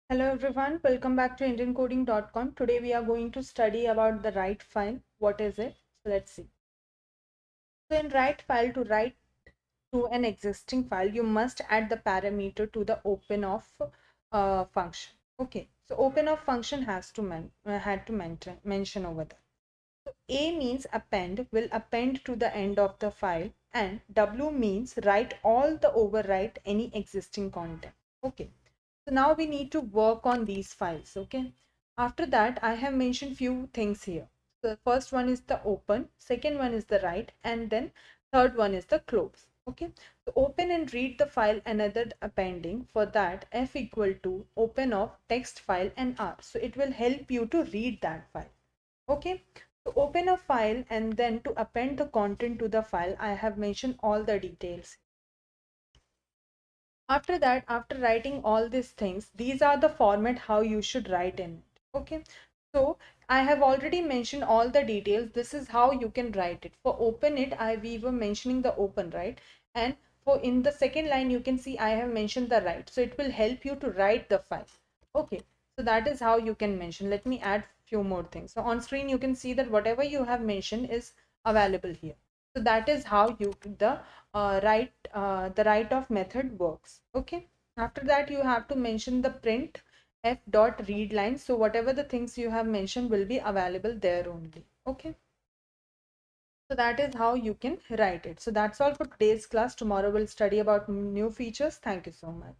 Hello everyone, welcome back to indiancoding.com. Today we are going to study about the write file. What is it? So let's see. So in write file, to write to an existing file, you must add the parameter to the open of function. Okay, so open of function has to mention over there. So A means append, will append to the end of the file, and W means write all the overwrite any existing content. Okay. So now we need to work on these files. Okay. After that, I have mentioned few things here. So the first one is the open, second one is the write, and then third one is the close. Okay. So open and read the file another appending. For that, F equal to open of text file and R. So it will help you to read that file. Okay. So open a file and then to append the content to the file, I have mentioned all the details. After that, after writing all these things, these are the format how you should write in it. Okay, so I have already mentioned all the details. This is how you can write it. For open it, we were mentioning the open, right? And for in the second line, you can see I have mentioned the write, so it will help you to write the file. Okay, so that is how you can mention. Let me add few more things. So on screen you can see that whatever you have mentioned is available here. So that is how you the write of method works. Okay, after that you have to mention the print f dot read line. So whatever the things you have mentioned will be available there only. Okay, so that is how you can write it. So that's all for today's class. Tomorrow we'll study about new features. Thank you so much.